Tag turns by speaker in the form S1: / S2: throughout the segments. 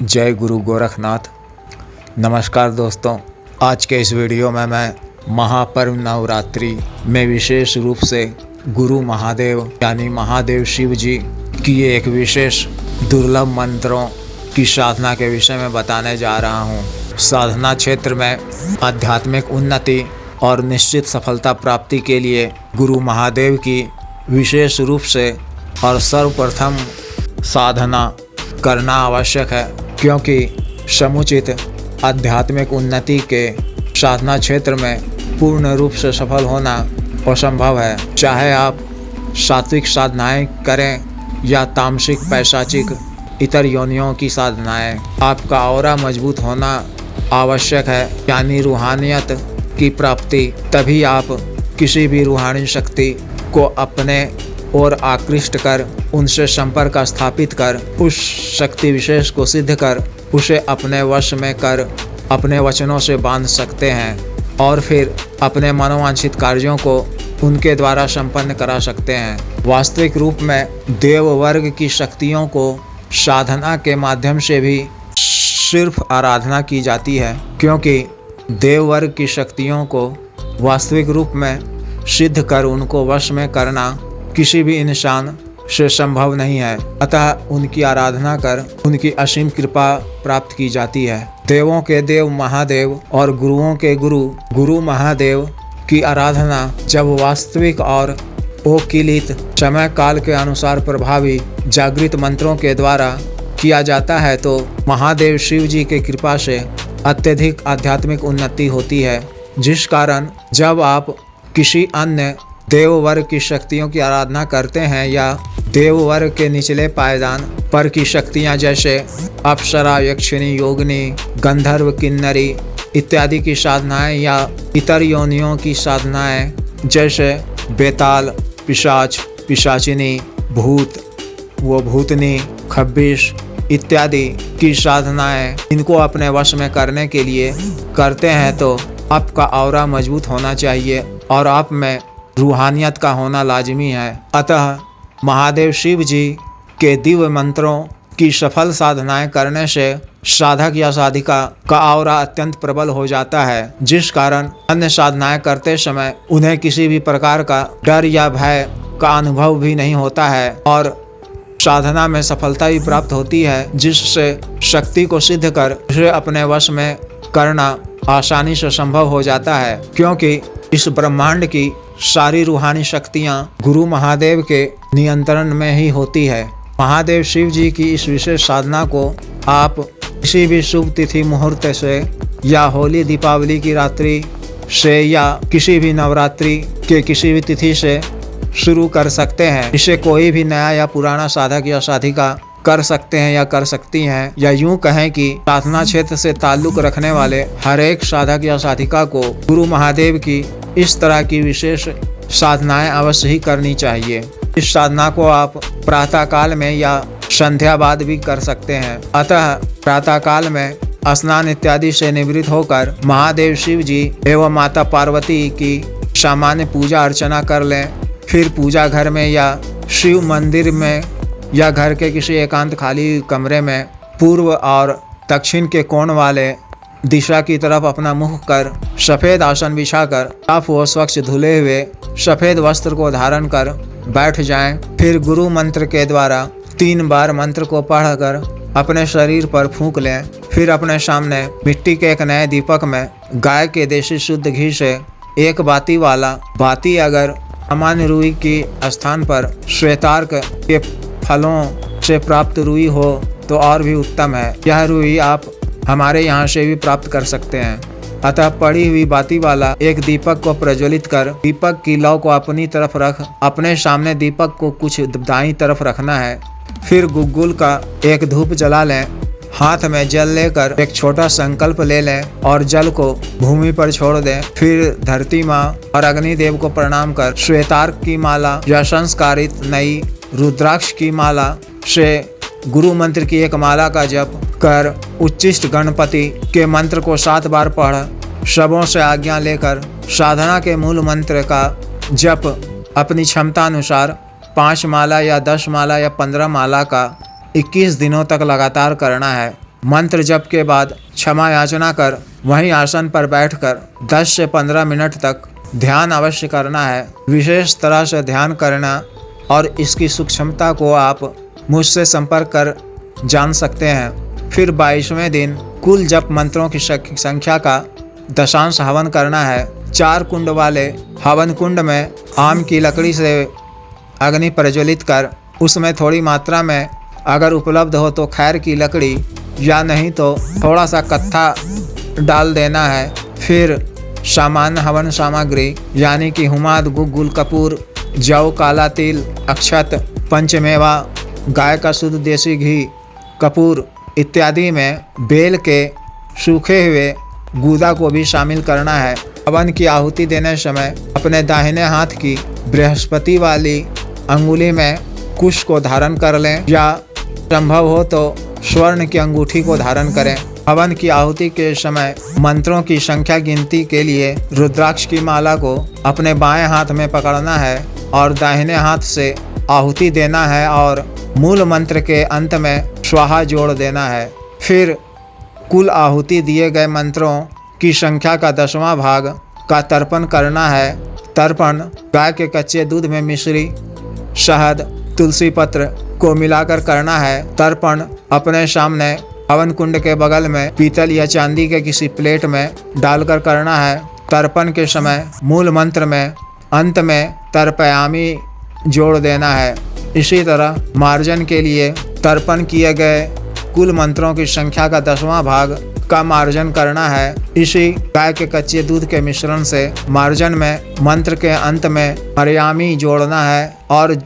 S1: जय गुरु गोरखनाथ। नमस्कार दोस्तों, आज के इस वीडियो में मैं महापर्व नवरात्रि में विशेष रूप से गुरु महादेव यानी महादेव शिव जी की एक विशेष दुर्लभ मंत्रों की साधना के विषय में बताने जा रहा हूँ। साधना क्षेत्र में आध्यात्मिक उन्नति और निश्चित सफलता प्राप्ति के लिए गुरु महादेव की विशेष रूप से और सर्वप्रथम साधना करना आवश्यक है, क्योंकि समुचित आध्यात्मिक उन्नति के साधना क्षेत्र में पूर्ण रूप से सफल होना असंभव है। चाहे आप सात्विक साधनाएं करें या तामसिक पैशाचिक इतर योनियों की साधनाएं, आपका ऑरा मजबूत होना आवश्यक है, यानी रूहानियत की प्राप्ति। तभी आप किसी भी रूहानी शक्ति को अपने और आकृष्ट कर उनसे संपर्क स्थापित कर उस शक्ति विशेष को सिद्ध कर उसे अपने वश में कर अपने वचनों से बांध सकते हैं और फिर अपने मनोवांछित कार्यों को उनके द्वारा संपन्न करा सकते हैं। वास्तविक रूप में देव वर्ग की शक्तियों को साधना के माध्यम से भी सिर्फ आराधना की जाती है, क्योंकि देव वर्ग की शक्तियों को वास्तविक रूप में सिद्ध कर उनको वश में करना किसी भी इंसान से संभव नहीं है। अतः उनकी आराधना कर उनकी असीम कृपा प्राप्त की जाती है। देवों के देव महादेव और गुरुओं के गुरु गुरु महादेव की आराधना जब वास्तविक और ओकिलित समय काल के अनुसार प्रभावी जागृत मंत्रों के द्वारा किया जाता है तो महादेव शिव जी के कृपा से अत्यधिक आध्यात्मिक उन्नति होती है, जिस कारण जब आप किसी अन्य देव वर्ग की शक्तियों की आराधना करते हैं या देव वर्ग के निचले पायदान पर की शक्तियां जैसे अप्सरा, यक्षिणी, योगिनी, गंधर्व, किन्नरी इत्यादि की साधनाएं या इतर योनियों की साधनाएं जैसे बेताल, पिशाच, पिशाचिनी, भूत व भूतनी, खब्बिश इत्यादि की साधनाएं इनको अपने वश में करने के लिए करते हैं तो आपका ऑरा मजबूत होना चाहिए और आप में रूहानियत का होना लाजमी है। अतः महादेव शिव जी के दिव्य मंत्रों की सफल साधनाएं करने से साधक या साधिका का ऑरा अत्यंत प्रबल हो जाता है, जिस कारण अन्य साधनाएं करते समय उन्हें किसी भी प्रकार का डर या भय का अनुभव भी नहीं होता है और साधना में सफलता भी प्राप्त होती है, जिससे शक्ति को सिद्ध कर उसे अपने वश में करना आसानी से संभव हो जाता है, क्योंकि इस ब्रह्मांड की सारी रूहानी शक्तियां गुरु महादेव के नियंत्रण में ही होती है। महादेव शिव जी की इस विशेष साधना को आप किसी भी शुभ तिथि मुहूर्त से या होली दीपावली की रात्रि से या किसी भी नवरात्रि के किसी भी तिथि से शुरू कर सकते हैं। इसे कोई भी नया या पुराना साधक या साधिका कर सकते हैं या कर सकती हैं, या यूं कहें कि साधना क्षेत्र से ताल्लुक रखने वाले हर एक साधक या साधिका को गुरु महादेव की इस तरह की विशेष साधनाएं अवश्य ही करनी चाहिए। इस साधना को आप प्रातः काल में या संध्या बाद भी कर सकते हैं। अतः प्रातः काल में स्नान इत्यादि से निवृत्त होकर महादेव शिव जी एवं माता पार्वती की सामान्य पूजा अर्चना कर लें। फिर पूजा घर में या शिव मंदिर में या घर के किसी एकांत खाली कमरे में पूर्व और दक्षिण के कोण वाले दिशा की तरफ अपना मुख कर सफ़ेद आसन बिछाकर साफ व स्वच्छ धुले हुए सफ़ेद वस्त्र को धारण कर बैठ जाएं। फिर गुरु मंत्र के द्वारा 3 बार मंत्र को पढ़कर अपने शरीर पर फूंक लें। फिर अपने सामने मिट्टी के एक नए दीपक में गाय के देसी शुद्ध घी से एक बाती वाला बाती, अगर सामान्य रुई की स्थान पर श्वेतार्क के फलों से प्राप्त रुई हो तो और भी उत्तम है। यह रुई आप हमारे यहाँ से भी प्राप्त कर सकते हैं। अतः पड़ी हुई बाती वाला एक दीपक को प्रज्वलित कर दीपक की लौ को अपनी तरफ रख अपने सामने दीपक को कुछ दाईं तरफ रखना है। फिर गुग्गुल का एक धूप जला लें। हाथ में जल लेकर एक छोटा संकल्प ले लें और जल को भूमि पर छोड़ दें। फिर धरती माँ और अग्निदेव को प्रणाम कर श्वेतार्क की माला या संस्कारित नई रुद्राक्ष की माला से गुरु मंत्र की एक माला का जप कर उच्चिष्ट गणपति के मंत्र को 7 बार पढ़ सबों से आज्ञा लेकर साधना के मूल मंत्र का जप अपनी क्षमता अनुसार 5 माला या 10 माला या 15 माला का 21 दिनों तक लगातार करना है। मंत्र जप के बाद क्षमा याचना कर वहीं आसन पर बैठकर 10 से 15 मिनट तक ध्यान अवश्य करना है। विशेष तरह से ध्यान करना और इसकी सूक्ष्मता को आप मुझसे संपर्क कर जान सकते हैं। फिर 22वें दिन कुल जप मंत्रों की संख्या का दशांश हवन करना है। 4 कुंड वाले हवन कुंड में आम की लकड़ी से अग्नि प्रज्वलित कर उसमें थोड़ी मात्रा में अगर उपलब्ध हो तो खैर की लकड़ी या नहीं तो थोड़ा सा कत्था डाल देना है। फिर सामान्य हवन सामग्री यानी कि हुमाद, गुग्गुल, कपूर, जौ, काला तिल, अक्षत, पंचमेवा, गाय का शुद्ध देसी घी, कपूर इत्यादि में बेल के सूखे हुए गूदा को भी शामिल करना है। हवन की आहुति देने समय अपने दाहिने हाथ की बृहस्पति वाली अंगुली में कुश को धारण कर लें या संभव हो तो स्वर्ण की अंगूठी को धारण करें। हवन की आहुति के समय मंत्रों की संख्या गिनती के लिए रुद्राक्ष की माला को अपने बाएं हाथ में पकड़ना है और दाहिने हाथ से आहुति देना है और मूल मंत्र के अंत में स्वाहा जोड़ देना है। फिर कुल आहुति दिए गए मंत्रों की संख्या का 10वां भाग का तर्पण करना है। तर्पण गाय के कच्चे दूध में मिश्री, शहद, तुलसी पत्र को मिलाकर करना है। तर्पण अपने सामने हवन कुंड के बगल में पीतल या चांदी के किसी प्लेट में डालकर करना है। तर्पण के समय मूल मंत्र में अंत में तर्पयामी जोड़ देना है। इसी तरह मार्जन के लिए तर्पण किए गए कुल मंत्रों की संख्या का 10वां भाग का मार्जन करना है। इसी गाय के कच्चे दूध के मिश्रण से मार्जन में मंत्र के अंत में पर्यामी जोड़ना है और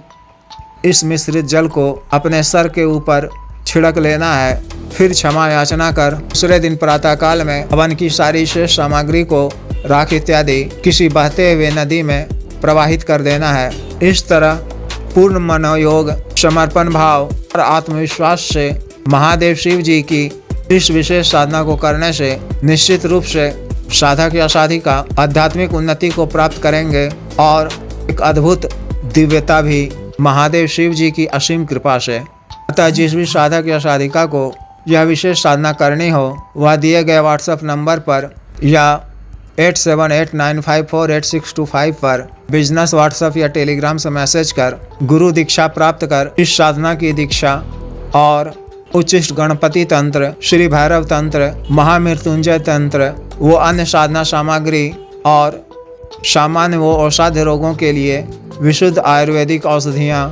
S1: इस मिश्रित जल को अपने सर के ऊपर छिड़क लेना है। फिर क्षमा याचना कर दूसरे दिन प्रातःकाल में हवन की सारी शेष सामग्री को राख इत्यादि किसी बहते हुए नदी में प्रवाहित कर देना है। इस तरह पूर्ण मनोयोग, समर्पण भाव और आत्मविश्वास से महादेव शिव जी की इस विशेष साधना को करने से निश्चित रूप से साधक या साधिका आध्यात्मिक उन्नति को प्राप्त करेंगे और एक अद्भुत दिव्यता भी महादेव शिव जी की असीम कृपा से। अतः जिस भी साधक या साधिका को यह विशेष साधना करनी हो वह दिए गए व्हाट्सएप नंबर पर या 8789548625 पर बिजनेस, व्हाट्सएप या टेलीग्राम से मैसेज कर गुरु दीक्षा प्राप्त कर इस साधना की दीक्षा और उच्चिष्ट गणपति तंत्र, श्री भैरव तंत्र, महामृत्युंजय तंत्र, वो अन्य साधना सामग्री और सामान्य वो औषध रोगों के लिए विशुद्ध आयुर्वेदिक औषधियाँ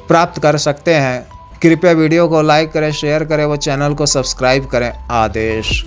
S1: प्राप्त कर सकते हैं। कृपया वीडियो को लाइक करें, शेयर करें व चैनल को सब्सक्राइब करें। आदेश।